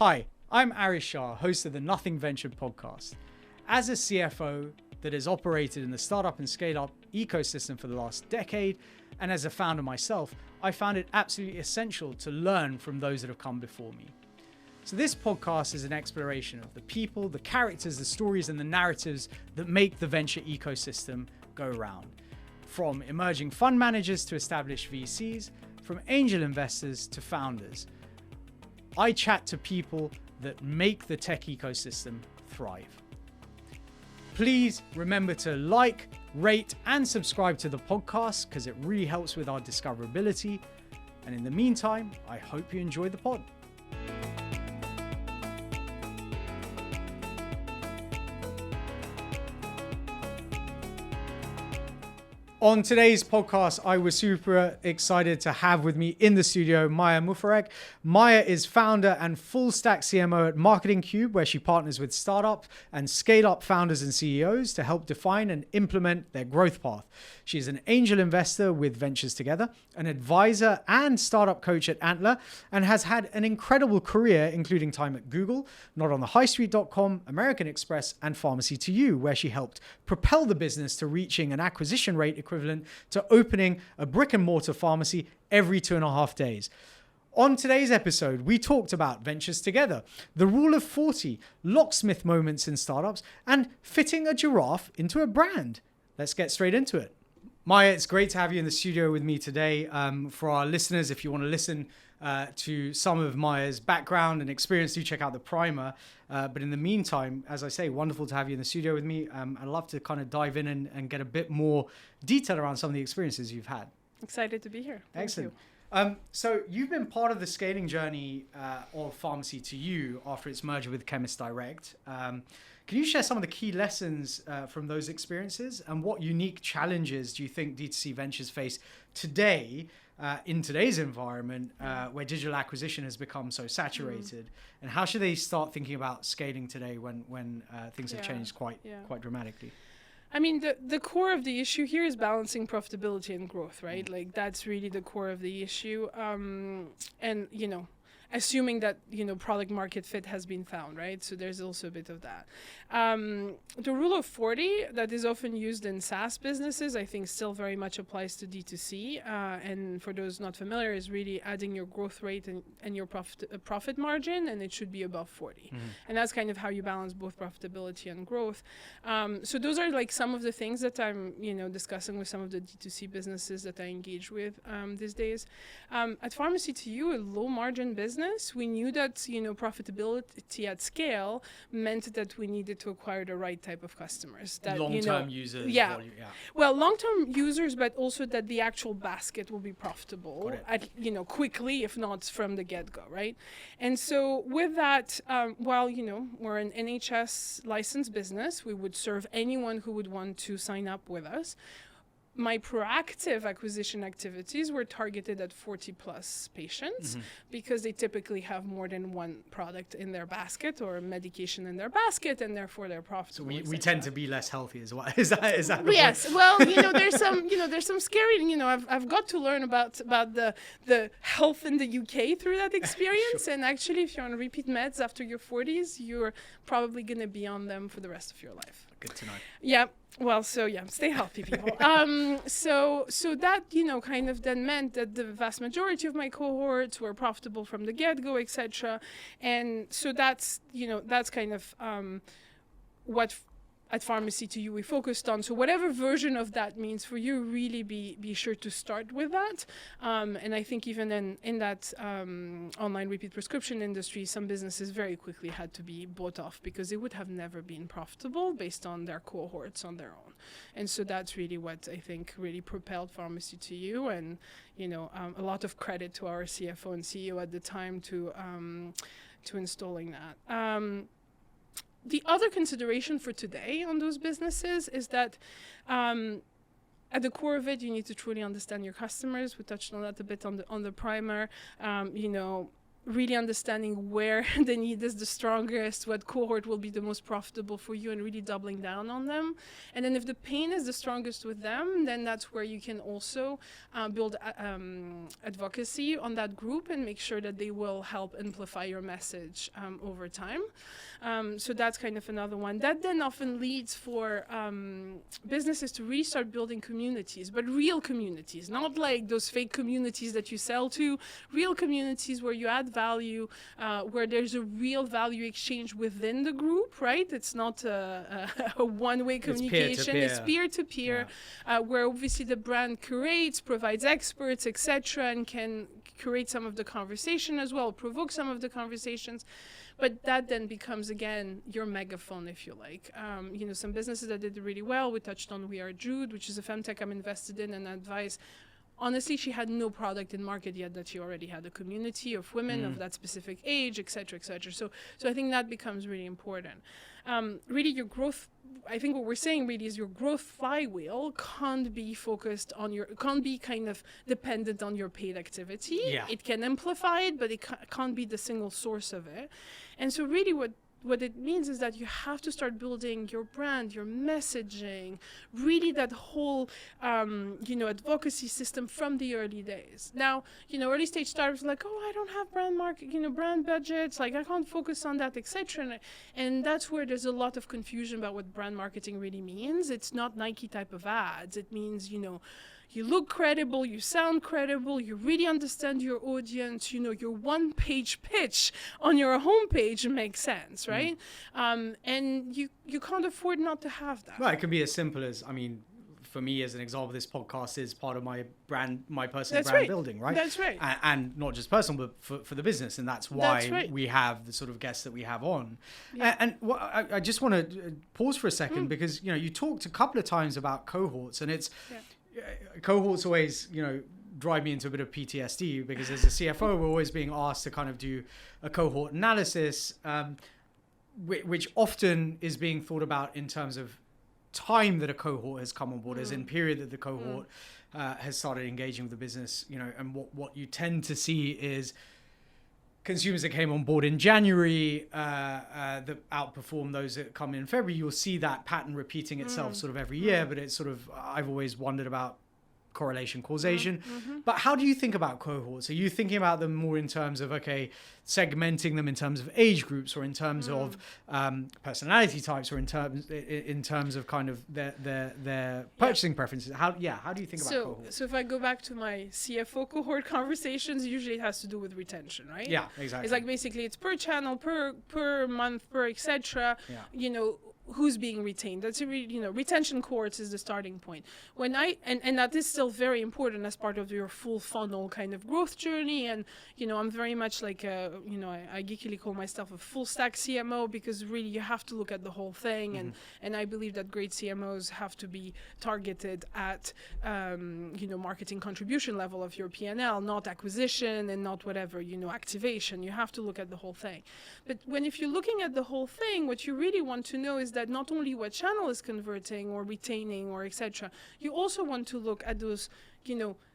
Hi, I'm Arish Shah, host of the Nothing Ventured podcast. As a CFO that has operated in the startup and scale-up ecosystem for the last decade, and as a founder myself, I found it absolutely essential to learn from those that have come before me. So this podcast is an exploration of the people, the characters, the stories, and the narratives that make the venture ecosystem go round. From emerging fund managers to established VCs, from angel investors to founders. I chat to people that make the tech ecosystem thrive. Please remember to like, rate, and subscribe to the podcast because it really helps with our discoverability. And in the meantime, I hope you enjoy the pod. On today's podcast, I was super excited to have with me in the studio Maya Moufarek. Maya is founder and full stack CMO at Marketing Cube, where she partners with startup and scale-up founders and CEOs to help define and implement their growth path. She is an angel investor with Ventures Together, an advisor and startup coach at Antler, and has had an incredible career, including time at Google, NotOnTheHighStreet.com, American Express, and Pharmacy to You, where she helped propel the business to reaching an acquisition rate equivalent to opening a brick and mortar pharmacy every 2.5 days. On today's episode, we talked about Ventures Together, the rule of 40, locksmith moments in startups, and fitting a giraffe into a brand. Let's get straight into it. Maya, it's great to have you in the studio with me today. For our listeners, if you want to listen to some of Maya's background and experience, do check out the primer. But in the meantime, as I say, wonderful to have you in the studio with me. I'd love to kind of dive in and get a bit more detail around some of the experiences you've had. Excited to be here. Excellent. So you've been part of the scaling journey of Pharmacy to You after its merger with Chemist Direct. Can you share some of the key lessons from those experiences, and what unique challenges do you think DTC Ventures face today in today's environment where digital acquisition has become so saturated? And how should they start thinking about scaling today when things have changed quite dramatically? I mean, the core of the issue here is balancing profitability and growth, right? Like, that's really the core of the issue. And, you know, assuming that, you know, product market fit has been found, right? So there's also a bit of that. The rule of 40 that is often used in SaaS businesses, I think still very much applies to D2C. And for those not familiar, is really adding your growth rate and your profit margin, and it should be above 40. Mm-hmm. And that's kind of how you balance both profitability and growth. So those are like some of the things that I'm, you know, discussing with some of the D2C businesses that I engage with these days. At Pharmacy to You, a low margin business, we knew that, you know, profitability at scale meant that we needed to acquire the right type of customers. That, long-term users. Yeah. Well, long-term users, but also that the actual basket will be profitable, quickly, if not from the get-go, right? And so with that, while, you know, we're an NHS licensed business, we would serve anyone who would want to sign up with us. My proactive acquisition activities were targeted at 40 plus patients because they typically have more than one product in their basket or medication in their basket, and therefore they're profitable. So we tend to be less healthy as well. Is that yes. Point? Well, you know, there's some scary, you know, I've got to learn about the health in the UK through that experience. Sure. And actually, if you're on repeat meds after your 40s, you're probably going to be on them for the rest of your life. Good to know. Yeah. Well, so yeah, stay healthy, people. So that, you know, kind of then meant that the vast majority of my cohorts were profitable from the get-go, etc. And so that's, you know, that's kind of what at Pharmacy to You we focused on. So whatever version of that means for you, really be sure to start with that. And I think even in that online repeat prescription industry, some businesses very quickly had to be bought off because they would have never been profitable based on their cohorts on their own. And so that's really what I think really propelled Pharmacy to You. And, you know, a lot of credit to our CFO and CEO at the time to installing that. The other consideration for today on those businesses is that at the core of it, you need to truly understand your customers. We touched on that a bit on the primer. You know, really understanding where the need is the strongest, what cohort will be the most profitable for you, and really doubling down on them. And then if the pain is the strongest with them, then that's where you can also build advocacy on that group and make sure that they will help amplify your message over time. So that's kind of another one. That then often leads for businesses to really start building communities, but real communities, not like those fake communities that you sell to, real communities where you add value, where there's a real value exchange within the group, right? It's not a one-way communication. It's peer-to-peer, where obviously the brand curates, provides experts, etc., and can curate some of the conversation as well, provoke some of the conversations. But that then becomes, again, your megaphone, if you like. Some businesses that did really well, we touched on We Are Jude, which is a FemTech I'm invested in and advise. Honestly, she had no product in market yet that she already had a community of women of that specific age, et cetera, et cetera. So I think that becomes really important. Really, your growth, I think what we're saying really is your growth flywheel can't be can't be kind of dependent on your paid activity. Yeah. It can amplify it, but it can't be the single source of it. And so really what it means is that you have to start building your brand, your messaging, really that whole, advocacy system from the early days. Now, early stage startups are like, oh, I don't have brand budgets, like I can't focus on that, etc. And that's where there's a lot of confusion about what brand marketing really means. It's not Nike type of ads. It means, you look credible, you sound credible, you really understand your audience, your one-page pitch on your homepage makes sense, right? And you can't afford not to have that. Well, it can be as simple as, for me, as an example, this podcast is part of my personal brand building, right? That's right. And not just personal, but for the business. And that's why we have the sort of guests that we have on. Yeah. And I just want to pause for a second because, you talked a couple of times about cohorts, and it's... Yeah. Cohorts always, drive me into a bit of PTSD because as a CFO, we're always being asked to kind of do a cohort analysis, which often is being thought about in terms of time that a cohort has come on board, as in period that the cohort has started engaging with the business, and what you tend to see is consumers that came on board in January that outperform those that come in February. You'll see that pattern repeating itself sort of every year, but it's sort of, I've always wondered about correlation, causation. But how do you think about cohorts? Are you thinking about them more in terms of, segmenting them in terms of age groups, or in terms of personality types, or in terms of kind of their purchasing preferences? How do you think about cohorts? So if I go back to my CFO cohort conversations, usually it has to do with retention, right? Yeah, exactly. It's like basically it's per channel, per month, per etc. Who's being retained. That's retention cohorts is the starting point. And that is still very important as part of your full funnel kind of growth journey. And I'm very much like I geekily call myself a full stack CMO, because really you have to look at the whole thing. And I believe that great CMOs have to be targeted at marketing contribution level of your P&L, not acquisition and not whatever activation. You have to look at the whole thing. But if you're looking at the whole thing, what you really want to know is that not only what channel is converting or retaining or etc. You also want to look at those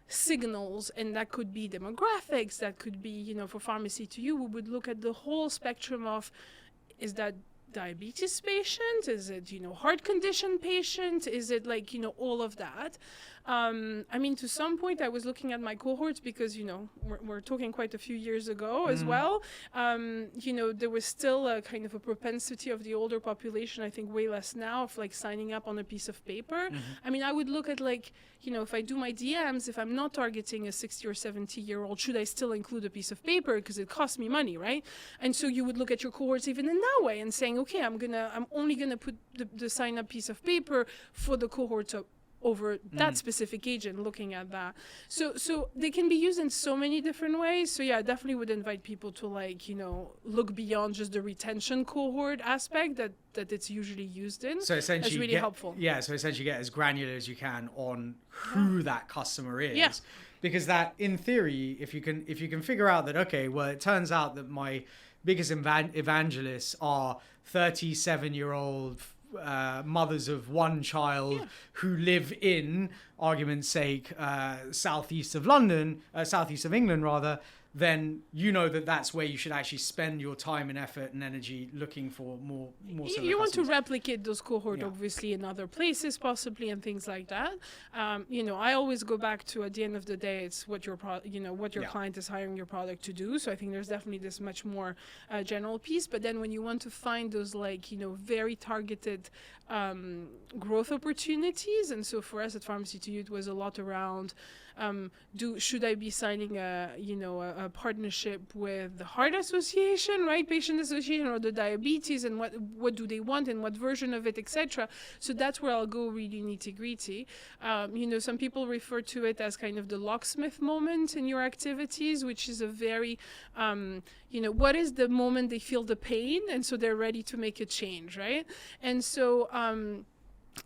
signals, and that could be demographics, that could be for pharmacy to you, we would look at the whole spectrum of, is that diabetes patient, is it heart condition patient, is it all of that. To some point I was looking at my cohorts because we're talking quite a few years ago as well. There was still a kind of a propensity of the older population, I think way less now, of signing up on a piece of paper. I would look at if I do my DMs, if I'm not targeting a 60 or 70-year-old, should I still include a piece of paper because it costs me money, right? And so you would look at your cohorts even in that way and saying, okay, I'm only gonna put the sign up piece of paper for the cohorts over that specific age, and looking at that. So they can be used in so many different ways. So yeah, I definitely would invite people to look beyond just the retention cohort aspect that it's usually used in. So essentially that's really helpful. Yeah, so essentially get as granular as you can on who that customer is. Yeah. Because that, in theory, if you can figure out that, okay, well, it turns out that my biggest evangelists are 37-year-old mothers of one child who live in, argument's sake, southeast of England rather, then you know that that's where you should actually spend your time and effort and energy looking for more you want to replicate those cohort obviously in other places possibly and things like that. I always go back to, at the end of the day, it's what your client is hiring your product to do. So I think there's definitely this much more general piece. But then when you want to find those very targeted growth opportunities, and so for us at Pharmacy to You, it was a lot around should I be signing a partnership with the Heart Association, right, Patient Association, or the Diabetes, and what do they want and what version of it, etc. So that's where I'll go really nitty-gritty. Some people refer to it as kind of the locksmith moment in your activities, which is a very what is the moment they feel the pain, and so they're ready to make a change, right? And so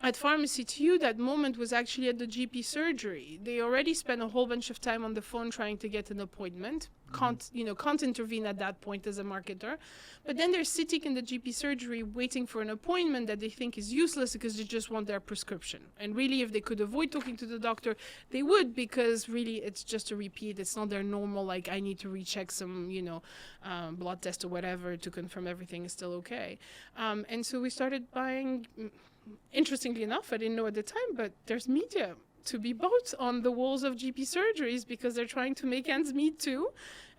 at Pharmacy to You, that moment was actually at the GP surgery. They already spent a whole bunch of time on the phone trying to get an appointment. Can't intervene at that point as a marketer. But then they're sitting in the GP surgery waiting for an appointment that they think is useless because they just want their prescription. And really, if they could avoid talking to the doctor, they would, because really it's just a repeat. It's not their normal, I need to recheck some, blood test or whatever to confirm everything is still okay. And so we started buying. Interestingly enough, I didn't know at the time, but there's media to be bought on the walls of GP surgeries because they're trying to make ends meet too.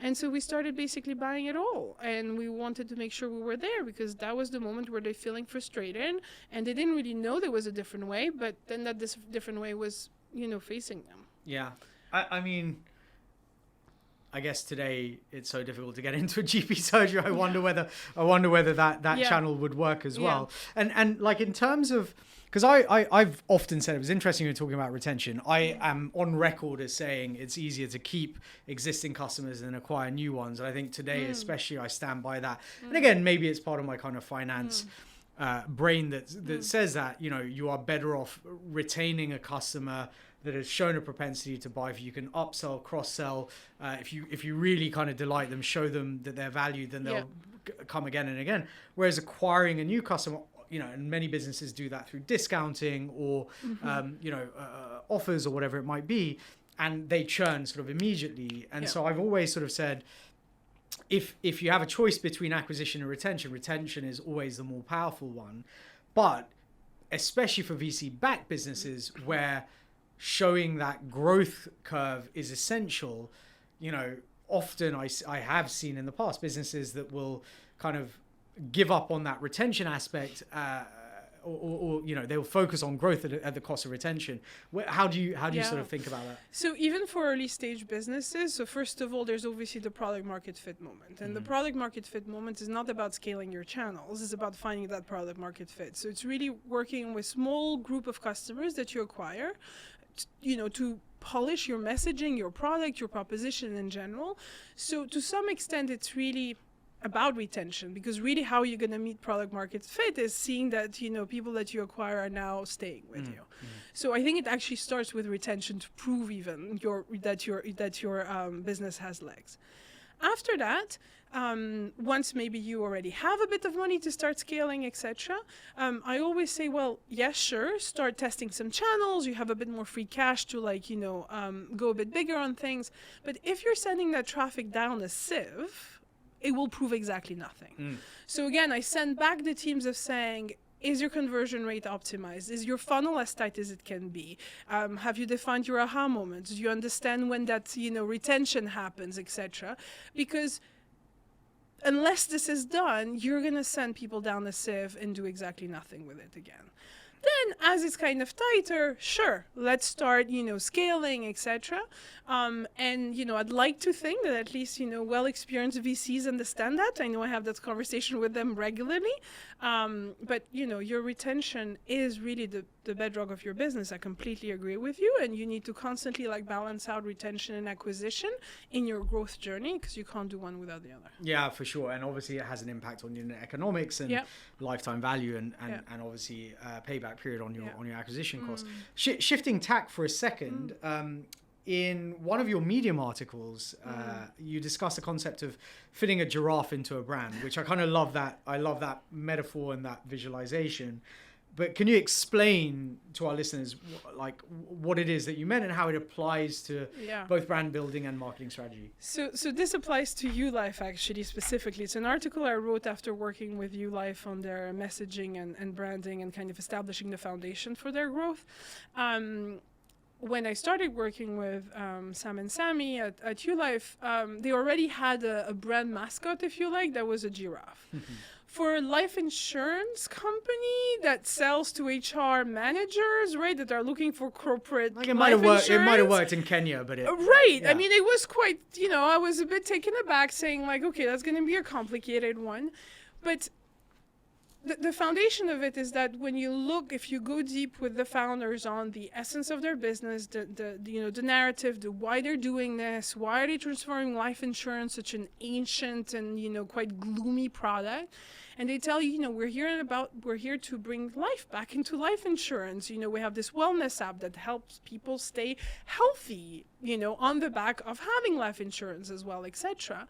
And so we started basically buying it all. And we wanted to make sure we were there because that was the moment where they're feeling frustrated and they didn't really know there was a different way, but then that this different way was, facing them. Yeah. I mean, I guess today it's so difficult to get into a GP surgery. I wonder whether that channel would work as well. And in terms of, because I've often said, it was interesting you're talking about retention. I am on record as saying it's easier to keep existing customers than acquire new ones. And I think today, especially, I stand by that. And again, maybe it's part of my kind of finance brain that says that, you are better off retaining a customer that has shown a propensity to buy. If you can upsell, cross-sell, if you really kind of delight them, show them that they're valued, then they'll come again and again. Whereas acquiring a new customer, and many businesses do that through discounting or, offers or whatever it might be, and they churn sort of immediately. And so I've always sort of said, if you have a choice between acquisition and retention is always the more powerful one. But especially for VC-backed businesses where showing that growth curve is essential, often I have seen in the past businesses that will kind of give up on that retention aspect, or they'll focus on growth at the cost of retention. How do you sort of think about that? So even for early stage businesses, so first of all, there's obviously the product market fit moment. And the product market fit moment is not about scaling your channels, it's about finding that product market fit. So it's really working with small group of customers that you acquire, to polish your messaging, your product, your proposition in general. So to some extent, it's really about retention, because really how you're going to meet product market fit is seeing that, people that you acquire are now staying with you. So I think it actually starts with retention to prove even that your business has legs. After that, once maybe you already have a bit of money to start scaling, etc., I always say, well, yes, sure, start testing some channels. You have a bit more free cash to go a bit bigger on things. But if you're sending that traffic down a sieve, it will prove exactly nothing. So again, I send back the teams of saying, is your conversion rate optimized? Is your funnel as tight as it can be? Have you defined your aha moments? Do you understand when that retention happens, etc.? Because unless this is done, you're going to send people down a sieve and do exactly nothing with it again. Then, as it's kind of tighter, sure, let's start, scaling, etc. And, I'd like to think that at least, well-experienced VCs understand that. I know I have that conversation with them regularly. But, your retention is really the bedrock of your business. I completely agree with you. And you need to constantly balance out retention and acquisition in your growth journey, because you can't do one without the other. Yeah, for sure. And obviously it has an impact on unit economics and lifetime value and obviously payback period on your acquisition costs. Shifting tack for a second, in one of your Medium articles, you discuss the concept of fitting a giraffe into a brand, which I kind of love that. I love that metaphor and that visualization. But can you explain to our listeners like what it is that you meant and how it applies to both brand building and marketing strategy? So this applies to YouLife actually specifically. It's an article I wrote after working with YouLife on their messaging and branding and kind of establishing the foundation for their growth. When I started working with Sam and Sammy at YouLife, they already had a brand mascot, if you like, that was a giraffe. For a life insurance company that sells to HR managers, right, that are looking for corporate like it might have worked in Kenya, but right. I mean, it was quite, I was a bit taken aback saying like, okay, that's going to be a complicated one. But the foundation of it is that when you look, if you go deep with the founders on the essence of their business, the narrative, the why they're doing this, why are they transforming life insurance, such an ancient and quite gloomy product, and they tell you, we're here to bring life back into life insurance. We have this wellness app that helps people stay healthy, on the back of having life insurance as well, etc.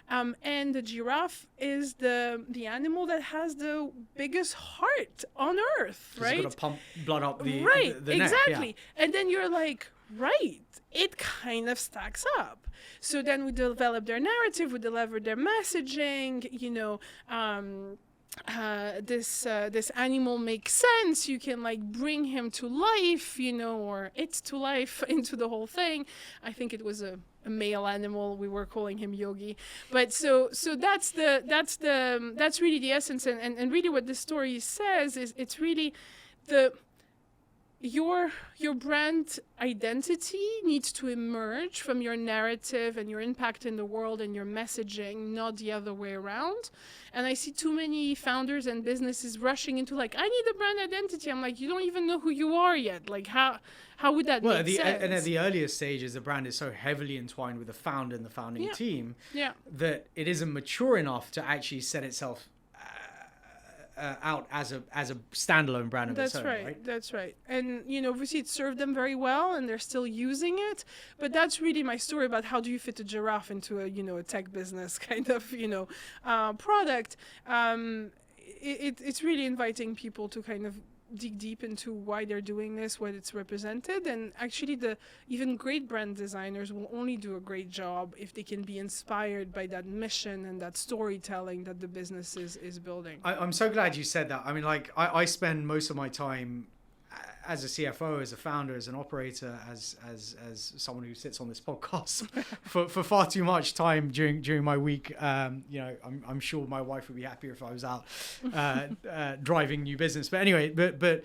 And the giraffe is the animal that has the biggest heart on earth, right? It's got to pump blood up the right, the neck, exactly. And then you're like, right, it kind of stacks up. So then we develop their narrative, we deliver their messaging, this animal makes sense. You can like bring him to life, or it to life into the whole thing. I think it was a male animal. We were calling him Yogi, but so that's really the essence, and really what the story says is it's really your brand identity needs to emerge from your narrative and your impact in the world and your messaging, not the other way around. And I see too many founders and businesses rushing into like, I need a brand identity. I'm like, you don't even know who you are yet. Like, how would that make sense? And at the earliest stages, the brand is so heavily entwined with the founder and the founding team that it isn't mature enough to actually set itself out as a standalone brand of its own, right? That's right. And obviously it served them very well, and they're still using it. But that's really my story about how do you fit a giraffe into a tech business kind of product. It's really inviting people to kind of dig deep into why they're doing this, what it's represented, and actually even great brand designers will only do a great job if they can be inspired by that mission and that storytelling that the business is building. I'm so glad you said that. I mean, like I spend most of my time as a CFO, as a founder, as an operator, as someone who sits on this podcast for far too much time during my week. I'm sure my wife would be happier if I was out driving new business. But anyway, but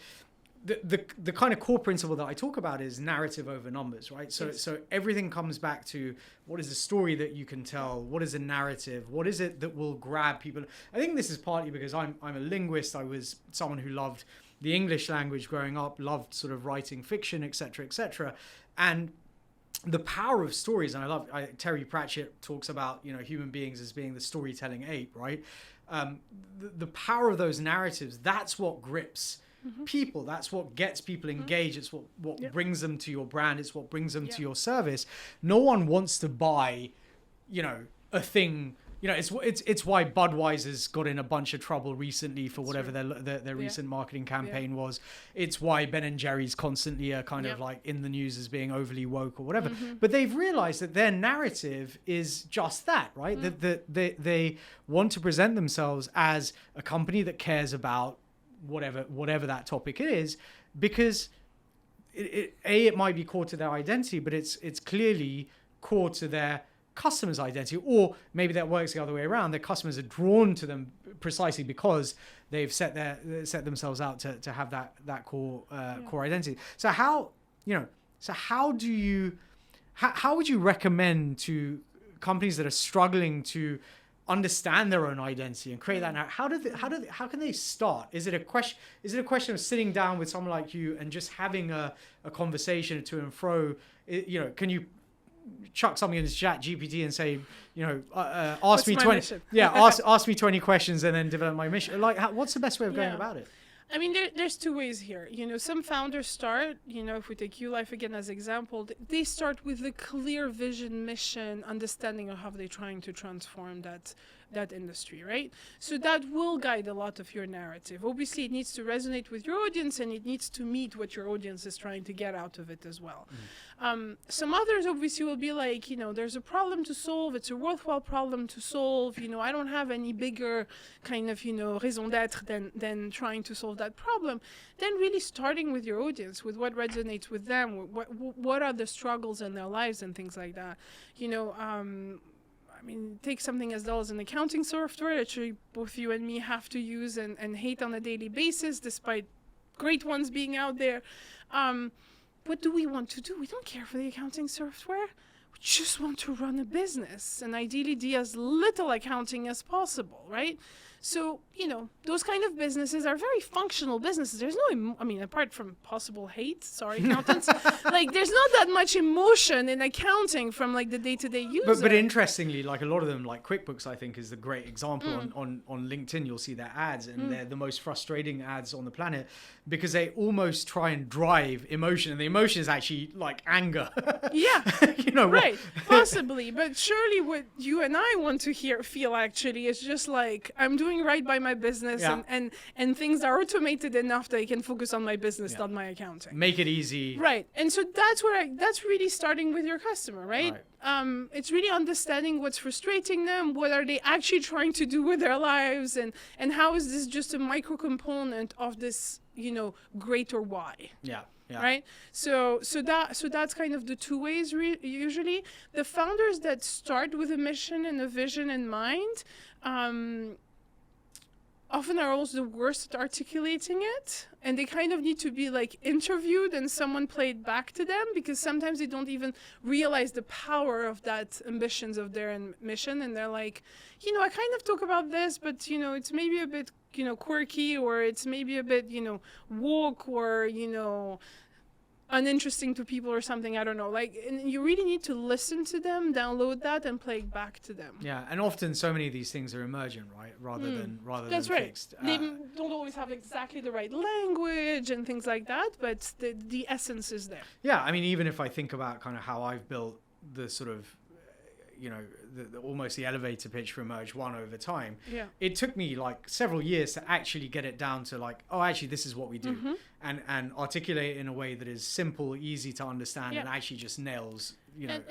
the kind of core principle that I talk about is narrative over numbers, right? So everything comes back to what is the story that you can tell? What is a narrative? What is it that will grab people? I think this is partly because I'm a linguist. I was someone who loved the English language growing up, loved sort of writing fiction, etc. And the power of stories, and Terry Pratchett talks about, human beings as being the storytelling ape, right? The power of those narratives, that's what grips people. That's what gets people engaged. It's what brings them to your brand. It's what brings them to your service. No one wants to buy, a thing. It's why Budweiser's got in a bunch of trouble recently for whatever their recent marketing campaign was. It's why Ben & Jerry's constantly are kind of like in the news as being overly woke or whatever. But they've realized that their narrative is just that, right? That they want to present themselves as a company that cares about whatever that topic is, because it might be core to their identity, but it's clearly core to their customers' identity, or maybe that works the other way around. Their customers are drawn to them precisely because they've set themselves out to have that core identity. So how would you recommend to companies that are struggling to understand their own identity and create that? How can they start? Is it a question of sitting down with someone like you and just having a conversation to and fro? Can you chuck something into Chat GPT and say, ask me 20, ask me 20 questions and then develop my mission? Like, what's the best way of going about it? I mean, there's two ways here. Some founders start, if we take YouLife again as example, they start with a clear vision, mission, understanding of how they're trying to transform that that industry, right? So that will guide a lot of your narrative. Obviously, it needs to resonate with your audience, and it needs to meet what your audience is trying to get out of it as well. Some others obviously will be like, there's a problem to solve. It's a worthwhile problem to solve. I don't have any bigger kind of, raison d'être than trying to solve that problem. Then really starting with your audience, with what resonates with them, what are the struggles in their lives and things like that. Take something as dull as an accounting software that both you and me have to use and hate on a daily basis, despite great ones being out there. What do we want to do? We don't care for the accounting software. We just want to run a business and ideally do as little accounting as possible, right? So, those kind of businesses are very functional businesses. There's no, apart from possible hate, sorry, accountants, there's not that much emotion in accounting from the day-to-day user. But interestingly, a lot of them, QuickBooks, I think is the great example. On LinkedIn, you'll see their ads, and they're the most frustrating ads on the planet because they almost try and drive emotion, and the emotion is actually anger. Yeah, right, possibly. But surely what you and I want to feel actually is just I'm doing right by my business, and things are automated enough that I can focus on my business, not my accounting. Make it easy. Right. And so that's really starting with your customer, right? It's really understanding what's frustrating them, what are they actually trying to do with their lives, and how is this just a micro component of this, greater why. Yeah. Right. So that's kind of the two ways usually. The founders that start with a mission and a vision in mind, often are also the worst at articulating it, and they kind of need to be interviewed and someone play it back to them, because sometimes they don't even realize the power of that ambitions of their mission, and they're I kind of talk about this, but it's maybe a bit quirky, or it's maybe a bit woke, or uninteresting to people or something, I don't know. And you really need to listen to them, download that, and play it back to them. Yeah, and often so many of these things are emergent, right? Rather than That's right. fixed. They don't always have exactly the right language and things like that, but the essence is there. Yeah, even if I think about kind of how I've built the sort of, almost the elevator pitch for Emerge One over time. Yeah. It took me several years to actually get it down to actually this is what we do, and articulate it in a way that is simple, easy to understand, and actually just nails. And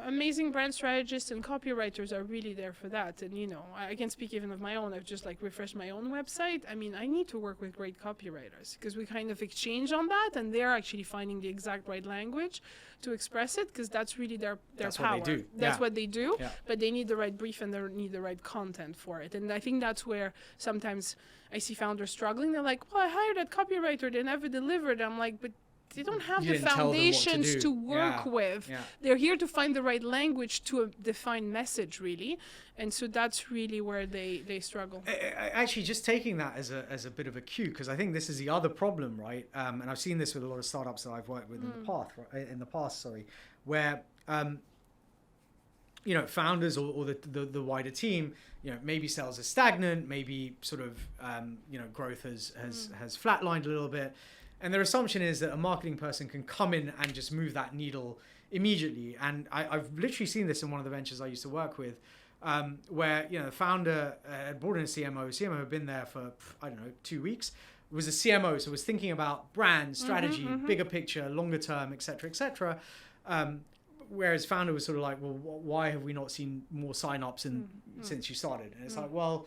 amazing brand strategists and copywriters are really there for that. And I can speak even of my own. I've just refreshed my own website. I need to work with great copywriters, because we kind of exchange on that, and they're actually finding the exact right language to express it, because that's really their power. What they do. That's what they do. Yeah. But they need the right brief and they need the right content for it. And I think that's where sometimes I see founders struggling. They're like, well, I hired that copywriter, they never delivered. I'm like, but they don't have the foundations to work with. Yeah. They're here to find the right language to define message, really. And so that's really where they struggle. Actually, just taking that as a bit of a cue, because I think this is the other problem, right? And I've seen this with a lot of startups that I've worked with in the past, where founders or the wider team, maybe sales are stagnant, maybe sort of growth has flatlined a little bit. And their assumption is that a marketing person can come in and just move that needle immediately. And I've literally seen this in one of the ventures I used to work with, where the founder had brought in a CMO. CMO had been there for 2 weeks. It was a CMO, so was thinking about brand strategy, bigger picture, longer term, et cetera, et cetera. Whereas founder was sort of well, why have we not seen more signups since you started? And it's well,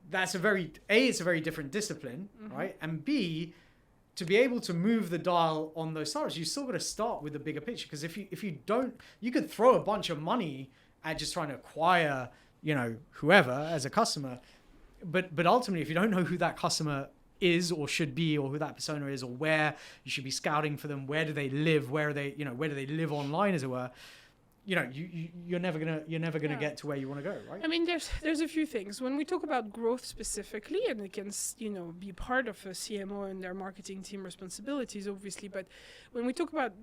that's it's a very different discipline, right? And B, to be able to move the dial on those startups, you still got to start with the bigger picture. Because if you don't, you could throw a bunch of money at just trying to acquire, whoever as a customer, but ultimately, if you don't know who that customer is or should be, or who that persona is, or where you should be scouting for them, where do they live, where do they live online, as it were, you're never gonna get to where you want to go, right? There's a few things when we talk about growth specifically, and it can be part of a CMO and their marketing team responsibilities, obviously. But when we talk about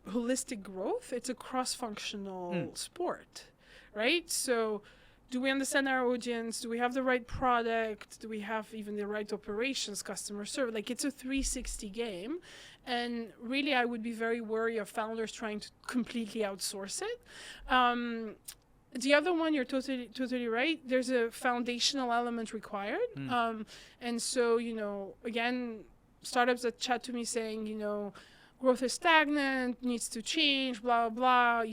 holistic growth, it's a cross-functional sport, right? So, do we understand our audience? Do we have the right product? Do we have even the right operations, customer service? It's a 360 game. And really, I would be very wary of founders trying to completely outsource it. the other one, you're totally right. There's a foundational element required. And so, again, startups that chat to me saying, growth is stagnant, needs to change, blah, blah,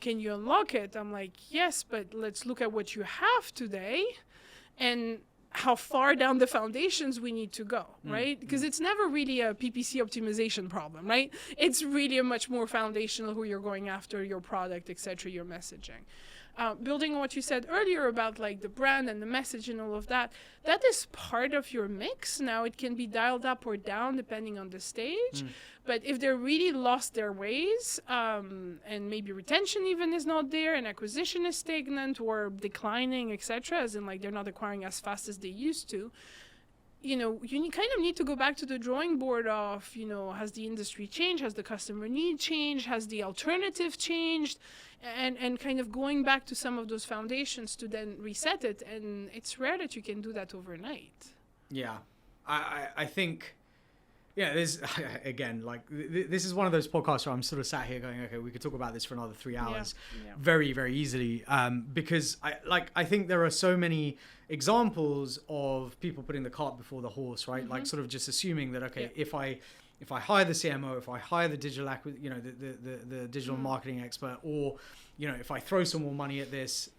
can you unlock it? I'm like, yes, but let's look at what you have today and how far down the foundations we need to go, right? Because it's never really a PPC optimization problem, right? It's really a much more foundational who you're going after, your product, etc., your messaging. Building on what you said earlier about like the brand and the message and all of that, that is part of your mix. Now it can be dialed up or down depending on the stage. But if they're really lost their ways, and maybe retention even is not there and acquisition is stagnant or declining, etc., as in like they're not acquiring as fast as they used to, you kind of need to go back to the drawing board of, has the industry changed? Has the customer need changed? Has the alternative changed? And kind of going back to some of those foundations to then reset it. And it's rare that you can do that overnight. Yeah, I think, there's, again, like this is one of those podcasts where I'm sort of sat here going, okay, we could talk about this for another 3 hours very, very easily. Because I think there are so many examples of people putting the cart before the horse, right? Like sort of just assuming that, okay, if I hire the CMO, if I hire the digital the digital marketing expert, or if I throw some more money at this,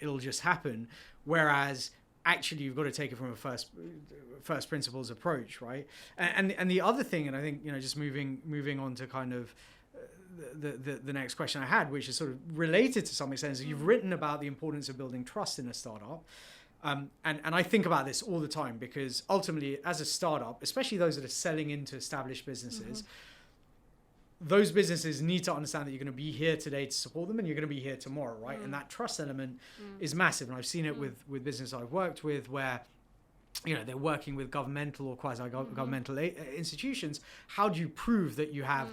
it'll just happen. Whereas actually you've got to take it from a first principles approach, right? And the other thing, and I think just moving on to kind of the next question I had, which is sort of related to some extent, is you've written about the importance of building trust in a startup. And I think about this all the time, because ultimately as a startup, especially those that are selling into established businesses, those businesses need to understand that you're going to be here today to support them and you're going to be here tomorrow, right? And that trust element is massive. And I've seen it with businesses I've worked with where, they're working with governmental or quasi-governmental institutions. How do you prove that you have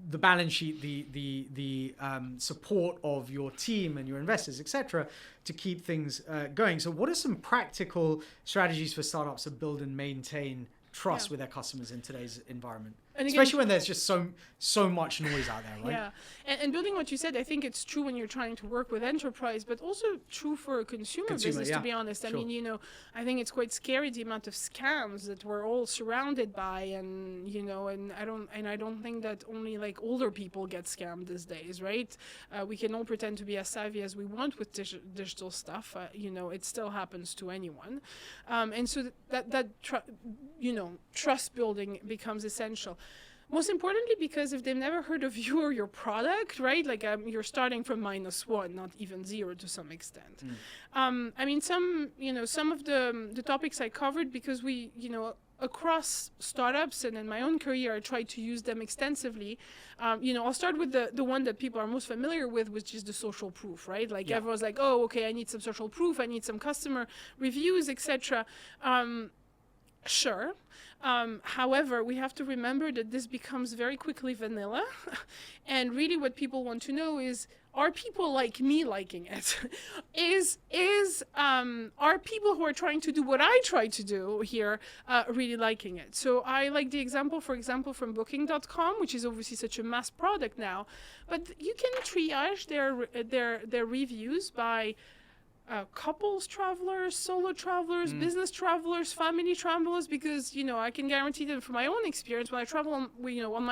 the balance sheet, the support of your team and your investors, etc., to keep things going? So what are some practical strategies for startups to build and maintain trust with their customers in today's environment? And again, especially when there's just so much noise out there, right? Yeah, and building what you said, I think it's true when you're trying to work with enterprise, but also true for a consumer business, to be honest. Sure. I mean, I think it's quite scary the amount of scams that we're all surrounded by, and and I don't think that only like older people get scammed these days, right? We can all pretend to be as savvy as we want with digital stuff. It still happens to anyone, and so that trust building becomes essential. Most importantly, because if they've never heard of you or your product, right? Like you're starting from -1, not even 0 to some extent. I mean, some of the topics I covered, because we, across startups and in my own career, I tried to use them extensively. I'll start with the one that people are most familiar with, which is the social proof, right? Like everyone's like, oh, okay, I need some social proof. I need some customer reviews, etc. Sure. However, we have to remember that this becomes very quickly vanilla. And really what people want to know is, are people like me liking it? Are people who are trying to do what I try to do here really liking it? So I like the example, for example, from Booking.com, which is obviously such a mass product now. But you can triage their reviews by couples travelers, solo travelers, business travelers, family travelers, because I can guarantee that from my own experience, when I travel on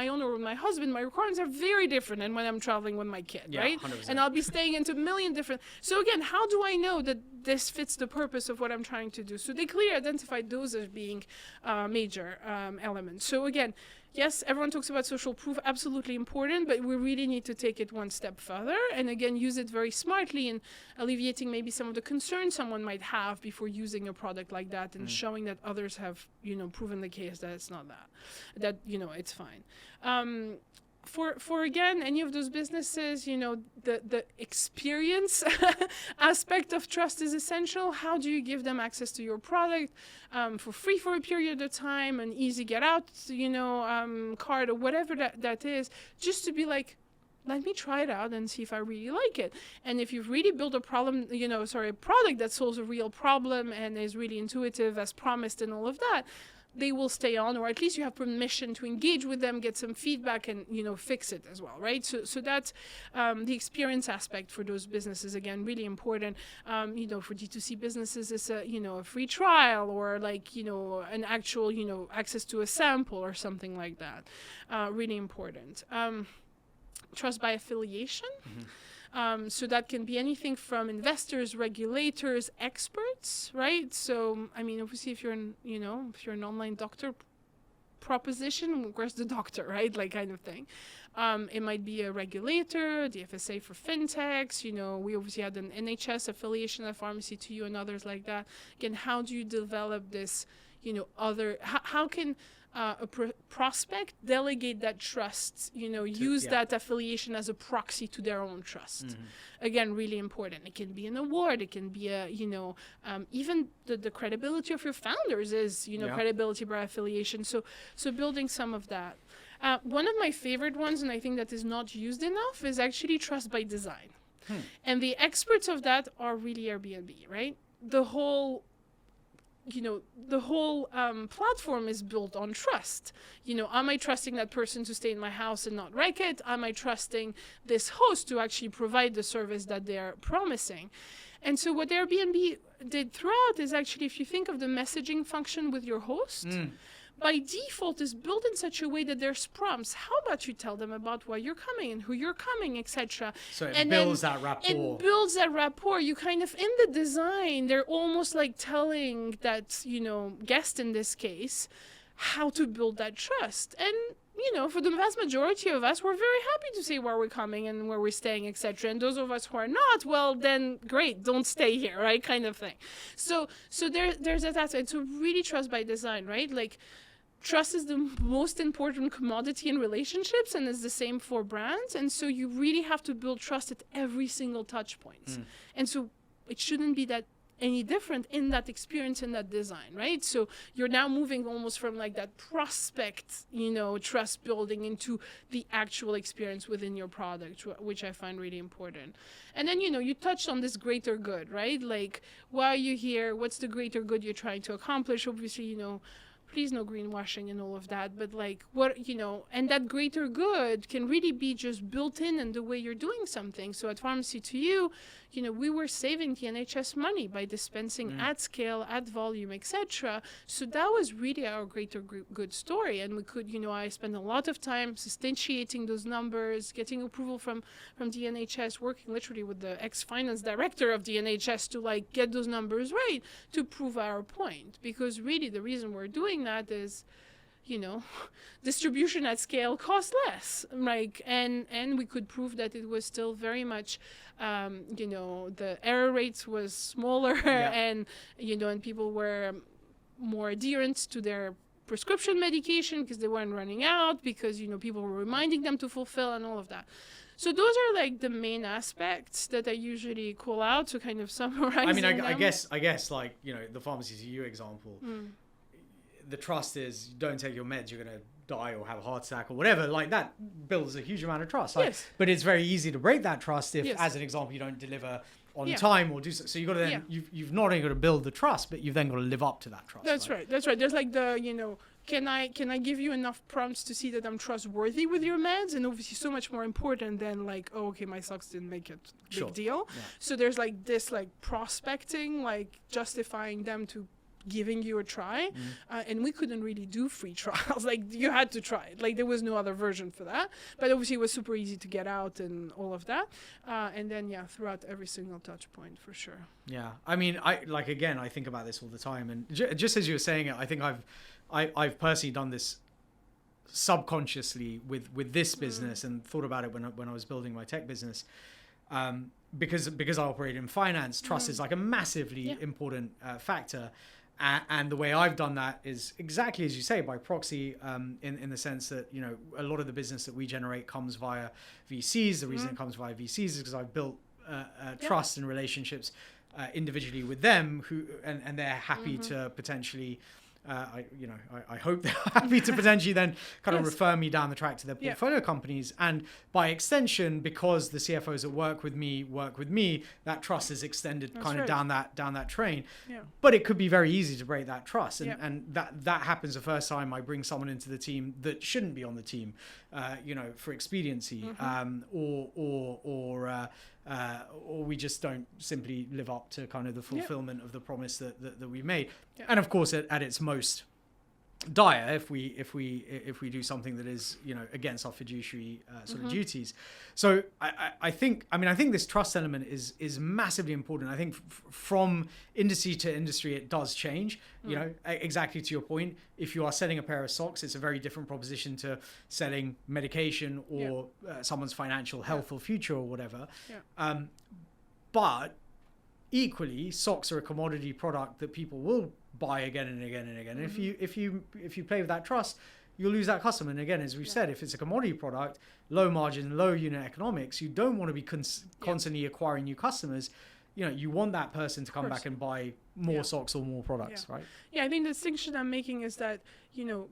my own or with my husband, my requirements are very different than when I'm traveling with my kid, right? 100%. And I'll be staying into a million different. So again, how do I know that this fits the purpose of what I'm trying to do? So they clearly identified those as being major elements. So again, yes, everyone talks about social proof, absolutely important, but we really need to take it one step further and again, use it very smartly in alleviating maybe some of the concerns someone might have before using a product like that, and showing that others have, proven the case that it's not that it's fine. For again, any of those businesses, the experience aspect of trust is essential. How do you give them access to your product for free for a period of time, an easy get out, card or whatever that is, just to be like, let me try it out and see if I really like it. And if you've really built a product that solves a real problem and is really intuitive as promised and all of that, they will stay on, or at least you have permission to engage with them, get some feedback, and fix it as well, right? So that's the experience aspect for those businesses, again, really important. For D2C businesses, it's a free trial, or like an actual access to a sample or something like that. Really important. Trust by affiliation. So that can be anything from investors, regulators, experts, right? So, I mean, obviously, if you're an online doctor proposition, where's the doctor, right? Like, kind of thing. It might be a regulator, the FSA for FemTechs. We obviously had an NHS affiliation at Pharmacy to You and others like that. Again, how do you develop this, how can a prospect delegate that trust, use that affiliation as a proxy to their own trust. Again, really important. It can be an award. It can be even the credibility of your founders is, credibility by affiliation. So building some of that. One of my favorite ones, and I think that is not used enough, is actually trust by design. And the experts of that are really Airbnb, right? The whole platform is built on trust. Am I trusting that person to stay in my house and not wreck it? Am I trusting this host to actually provide the service that they're promising? And so what Airbnb did throughout is actually, if you think of the messaging function with your host, by default is built in such a way that there's prompts. How about you tell them about why you're coming and who you're coming, etc. So it builds that rapport. It builds that rapport. You kind of, in the design, they're almost like telling that, guest in this case, how to build that trust. And, for the vast majority of us, we're very happy to say where we're coming and where we're staying, etc. And those of us who are not, well, then great, don't stay here, right? Kind of thing. So there's that aspect. So really trust by design, right? Like, trust is the most important commodity in relationships, and it's the same for brands. And so you really have to build trust at every single touch point. And so it shouldn't be that any different in that experience, in that design, right? So you're now moving almost from like that prospect, trust building into the actual experience within your product, which I find really important. And then, you touched on this greater good, right? Like, why are you here? What's the greater good you're trying to accomplish? Obviously, please no greenwashing and all of that, but like what, and that greater good can really be just built in the way you're doing something. So at Pharmacy to You, we were saving the NHS money by dispensing at scale, at volume, etc. So that was really our greater good story. And we could, I spent a lot of time substantiating those numbers, getting approval from the NHS, working literally with the ex-finance director of the NHS to like get those numbers right to prove our point. Because really the reason we're doing that is, distribution at scale costs less, like, and we could prove that it was still very much, the error rates was smaller, and and people were more adherent to their prescription medication because they weren't running out, because people were reminding them to fulfill and all of that. So those are like the main aspects that I usually call out to kind of summarize. I mean, I guess like the Pharmacy to You example. The trust is, don't take your meds, you're going to die or have a heart attack or whatever. Like, that builds a huge amount of trust. Like, yes. But it's very easy to break that trust if, yes. as an example, you don't deliver on time or do so. So you've got to then, you've not only got to build the trust, but you've then got to live up to that trust. That's right. That's right. There's like the, can I give you enough prompts to see that I'm trustworthy with your meds? And obviously so much more important than like, oh, okay, my socks didn't make it. Big deal. Yeah. So there's like this like prospecting, like justifying them to giving you a try, and we couldn't really do free trials. Like, you had to try it. Like, there was no other version for that, but obviously it was super easy to get out and all of that, and then throughout every single touch point, for sure. I mean, I think about this all the time, and just as you were saying it, I think I've personally done this subconsciously with this business, and thought about it when I was building my tech business, because I operate in finance. Trust is like a massively important factor. And the way I've done that is exactly as you say, by proxy, in the sense that, a lot of the business that we generate comes via VCs. The reason it comes via VCs is because I've built trust and relationships individually with them, and they're happy to potentially I hope they're happy to potentially then kind of refer me down the track to their portfolio companies. And by extension, because the CFOs that work with me, that trust is extended down that train. Yeah. But it could be very easy to break that trust. And that happens the first time I bring someone into the team that shouldn't be on the team, for expediency, or we just don't simply live up to kind of the fulfillment of the promise that we made. Yeah. And of course, at its most dire, if we do something that is against our fiduciary sort of duties. So I think this trust element is massively important. I think from industry to industry it does change. Exactly to your point, if you are selling a pair of socks, it's a very different proposition to selling medication or someone's financial health or future or whatever. But equally, socks are a commodity product that people will buy again and again and again. If you play with that trust, you'll lose that customer. And again, as we've said, if it's a commodity product, low margin, low unit economics, you don't want to be constantly acquiring new customers. You want that person to come back and buy more socks or more products, right? Yeah, I think the distinction I'm making is that,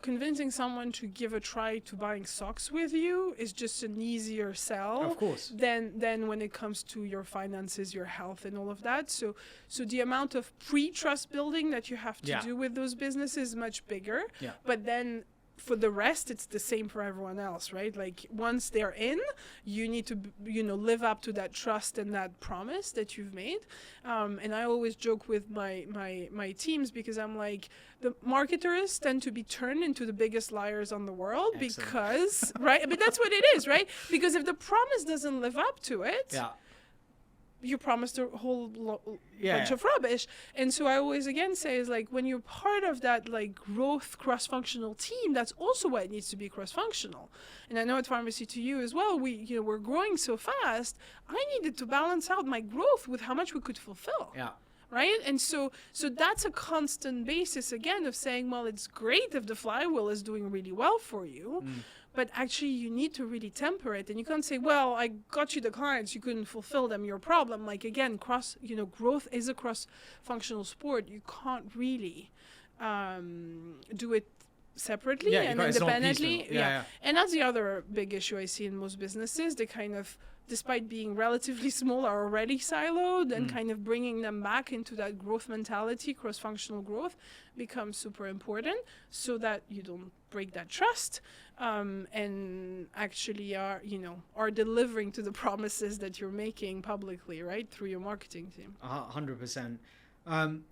convincing someone to give a try to buying socks with you is just an easier sell, of course, than when it comes to your finances, your health, and all of that. So the amount of pre-trust building that you have to do with those businesses is much bigger. Yeah. But then for the rest, it's the same for everyone else, right? Like once they're in, you need to, live up to that trust and that promise that you've made. And I always joke with my teams, because I'm like, the marketers tend to be turned into the biggest liars on the world. Excellent. Because, right? But that's what it is, right? Because if the promise doesn't live up to it, you promised a whole bunch of rubbish. And so I always again say is like, when you're part of that like growth cross-functional team, that's also why it needs to be cross-functional. And I know at Pharmacy to You as well, we're growing so fast. I needed to balance out my growth with how much we could fulfill. Yeah. Right? And so that's a constant basis again of saying, well, it's great if the flywheel is doing really well for you. But actually, you need to really temper it. And you can't say, well, I got you the clients, you couldn't fulfill them, your problem. Like, again, growth is a cross-functional sport. You can't really do it separately and independently. Yeah. And that's the other big issue I see in most businesses. They kind of, despite being relatively small, are already siloed, and kind of bringing them back into that growth mentality, cross-functional growth, becomes super important, so that you don't break that trust, and actually are delivering to the promises that you're making publicly, right, through your marketing team. 100%.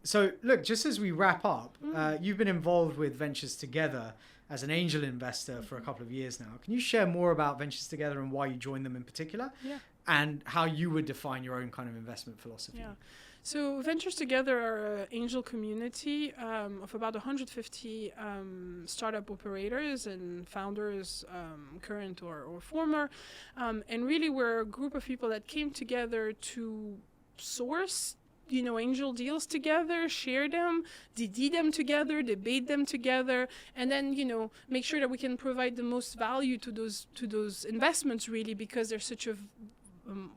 So look, just as we wrap up, you've been involved with Ventures Together as an angel investor for a couple of years now. Can you share more about Ventures Together and why you joined them in particular? Yeah. And how you would define your own kind of investment philosophy? Yeah. So Ventures Together are an angel community of about 150 startup operators and founders, current or former. And really we're a group of people that came together to source angel deals together, share them, DD them together, debate them together, and then, make sure that we can provide the most value to those investments, really, because there's such a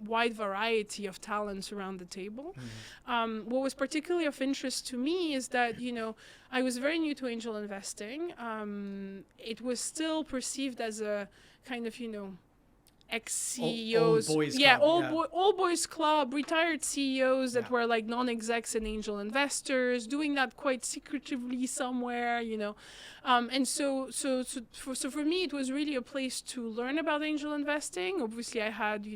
wide variety of talents around the table. What was particularly of interest to me is that, I was very new to angel investing. It was still perceived as a kind of, ex-CEOs, old boys club, retired CEOs that were like non-execs and angel investors, doing that quite secretively somewhere, and so for me it was really a place to learn about angel investing. Obviously I had,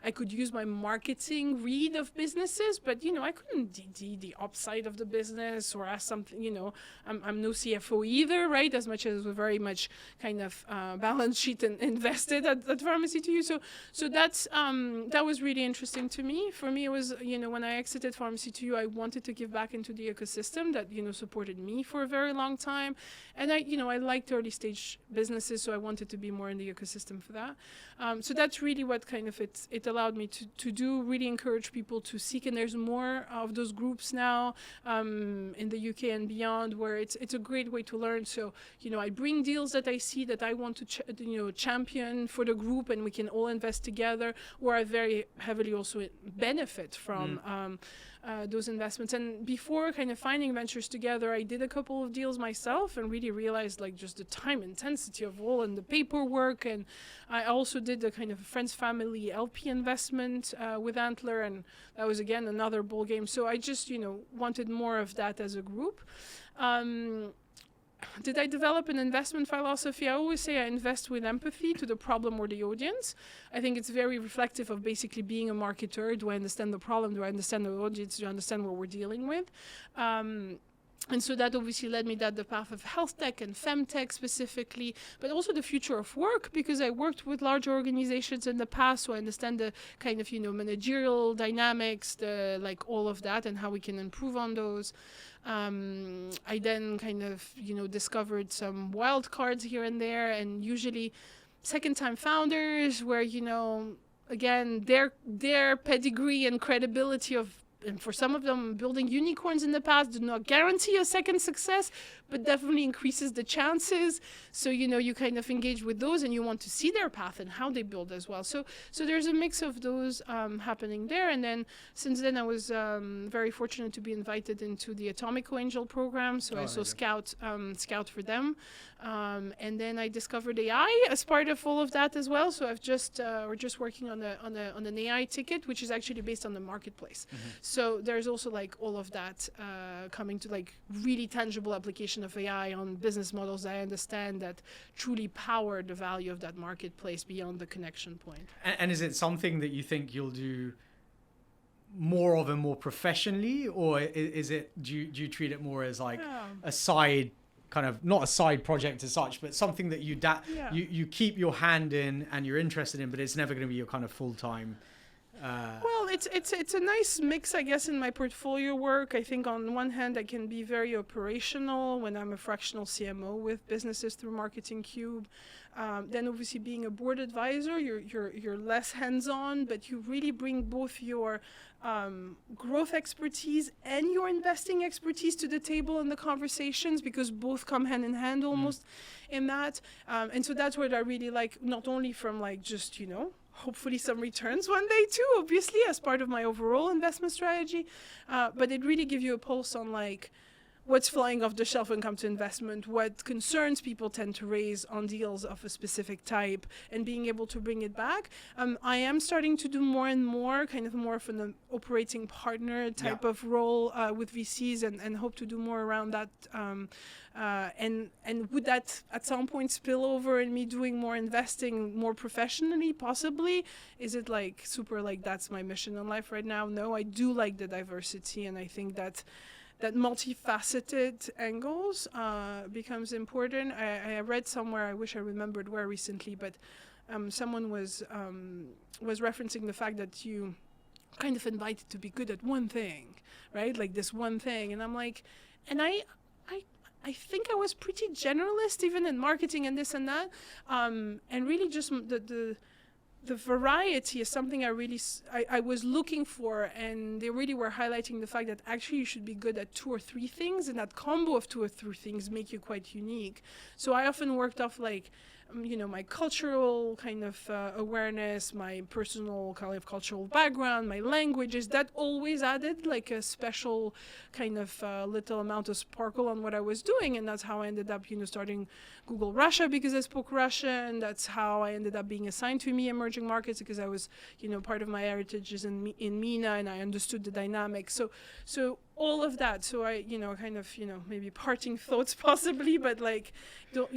I could use my marketing read of businesses, but I couldn't DD the upside of the business or ask something. I'm no CFO either, right? As much as we're very much kind of balance sheet and invested at Pharmacy to You. So that's that was really interesting to me. For me, it was, when I exited Pharmacy to You, I wanted to give back into the ecosystem that, supported me for a very long time. And I liked early stage businesses, so I wanted to be more in the ecosystem for that. So that's really what kind of it allowed me to do, really encourage people to seek. And there's more of those groups now in the UK and beyond, where it's a great way to learn. So, I bring deals that I see that I want to champion for the group, and we can can all invest together, or I very heavily also benefit from those investments. And before kind of finding ventures together, I did a couple of deals myself and really realized like just the time intensity of all and the paperwork. And I also did a kind of friends family LP investment with Antler, and that was again another ball game. So I just wanted more of that as a group. Did I develop an investment philosophy? I always say I invest with empathy to the problem or the audience. I think it's very reflective of basically being a marketer. Do I understand the problem? Do I understand the audience? Do I understand what we're dealing with? And so that obviously led me down the path of health tech and FemTech specifically, but also the future of work, because I worked with large organizations in the past, so I understand the kind of, managerial dynamics, like all of that and how we can improve on those. I then kind of, discovered some wild cards here and there, and usually second-time founders where, again, their pedigree and credibility and for some of them, building unicorns in the past did not guarantee a second success, but definitely increases the chances. So, you kind of engage with those and you want to see their path and how they build as well. So there's a mix of those happening there. And then since then, I was very fortunate to be invited into the Atomico Angel program. So I also scout for them. And then I discovered AI as part of all of that as well. So we're just working on an AI ticket, which is actually based on the marketplace. Mm-hmm. So there's also like all of that coming to like really tangible application of AI on business models that I understand that truly power the value of that marketplace beyond the connection point. And is it something that you think you'll do more of and more professionally, or is it do you treat it more as like a side kind of, not a side project as such, but something that you keep your hand in and you're interested in, but it's never going to be your kind of full-time? Well, it's a nice mix, I guess, in my portfolio work. I think on one hand, I can be very operational when I'm a fractional CMO with businesses through Marketing Cube. Then obviously being a board advisor, you're less hands-on, but you really bring both your growth expertise and your investing expertise to the table in the conversations, because both come hand in hand almost in that. And so that's what I really like, not only from like just, hopefully some returns one day too, obviously, as part of my overall investment strategy. But it really gives you a pulse on like what's flying off the shelf when it comes to investment, what concerns people tend to raise on deals of a specific type, and being able to bring it back. I am starting to do more and more, kind of more of an operating partner type of role with VCs, and hope to do more around that. And would that at some point spill over in me doing more investing more professionally? Possibly. Is it like super like that's my mission in life right now? No, I do like the diversity, and I think that multifaceted angles becomes important. I read somewhere, I wish I remembered where recently, but someone was referencing the fact that you kind of invited to be good at one thing, right? Like this one thing. And I'm like, and I think I was pretty generalist even in marketing and this and that. And really just the variety is something I was looking for, and they really were highlighting the fact that actually you should be good at 2 or 3 things, and that combo of 2 or 3 things make you quite unique. So I often worked off like, my cultural kind of awareness, my personal kind of cultural background, my languages, that always added like a special kind of little amount of sparkle on what I was doing. And that's how I ended up, starting Google Russia, because I spoke Russian. That's how I ended up being assigned to emerging markets, because I was, part of my heritage is in MENA, and I understood the dynamics. So all of that. So I, kind of, maybe parting thoughts possibly, but like, don't,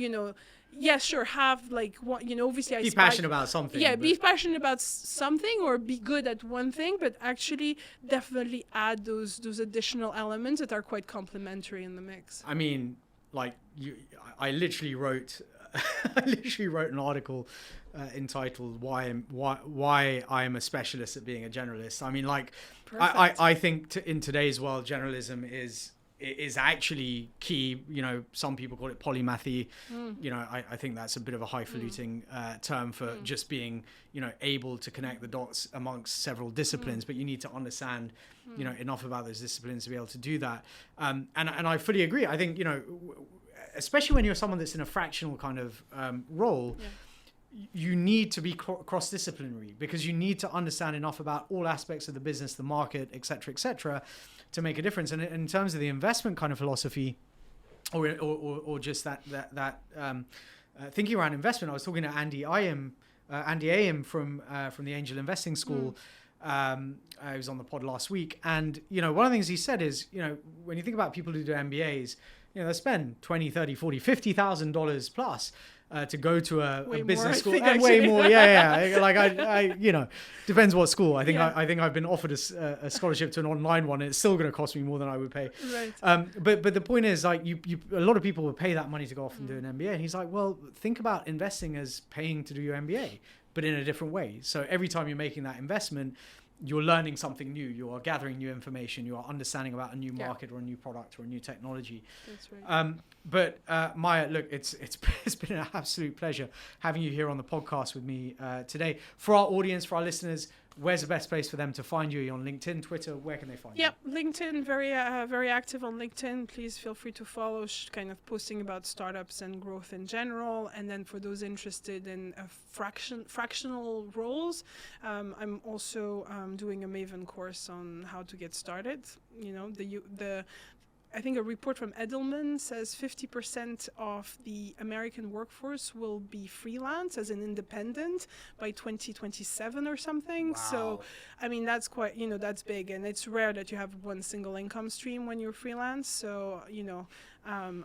yeah, sure, have like one, obviously be passionate about something. Yeah, be passionate about something, or be good at one thing, but actually definitely add those additional elements that are quite complementary in the mix. I mean, like I literally wrote an article entitled "Why I Am a Specialist at Being a Generalist." I mean, like, I think in today's world, generalism is actually key. Some people call it polymathy. I think that's a bit of a highfalutin term for just being, able to connect the dots amongst several disciplines, but you need to understand, enough about those disciplines to be able to do that. And I fully agree. I think, especially when you're someone that's in a fractional kind of role, you need to be cross-disciplinary, because you need to understand enough about all aspects of the business, the market, et cetera, to make a difference. And in terms of the investment kind of philosophy, or just that thinking around investment, I was talking to Andy Ayem from the Angel Investing School. I was on the pod last week, and one of the things he said is, when you think about people who do MBAs, they spend $20,000, $30,000, $40,000, $50,000 plus to go to a business school, and way more. Yeah. Like I depends what school. I think I've been offered a scholarship to an online one, and it's still going to cost me more than I would pay. Right. But the point is, like, a lot of people would pay that money to go off and do an MBA, and he's like, well, think about investing as paying to do your MBA, but in a different way. So every time you're making that investment, you're learning something new, you are gathering new information, you are understanding about a new market or a new product or a new technology. That's right. But Maya, look, it's been an absolute pleasure having you here on the podcast with me today. For our audience, for our listeners, where's the best place for them to find you? Are you on LinkedIn, Twitter? Where can they find you? Yep, LinkedIn, very active on LinkedIn. Please feel free to follow, kind of posting about startups and growth in general. And then for those interested in fractional roles, I'm also doing a Maven course on how to get started. I think a report from Edelman says 50% of the American workforce will be freelance as an independent by 2027 or something. Wow. So, I mean, that's quite, that's big. And it's rare that you have one single income stream when you're freelance. So, I'm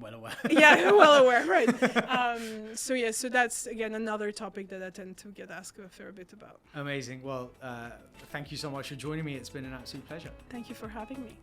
well aware. Yeah, well aware, right. So that's, again, another topic that I tend to get asked a fair bit about. Amazing. Well, thank you so much for joining me. It's been an absolute pleasure. Thank you for having me.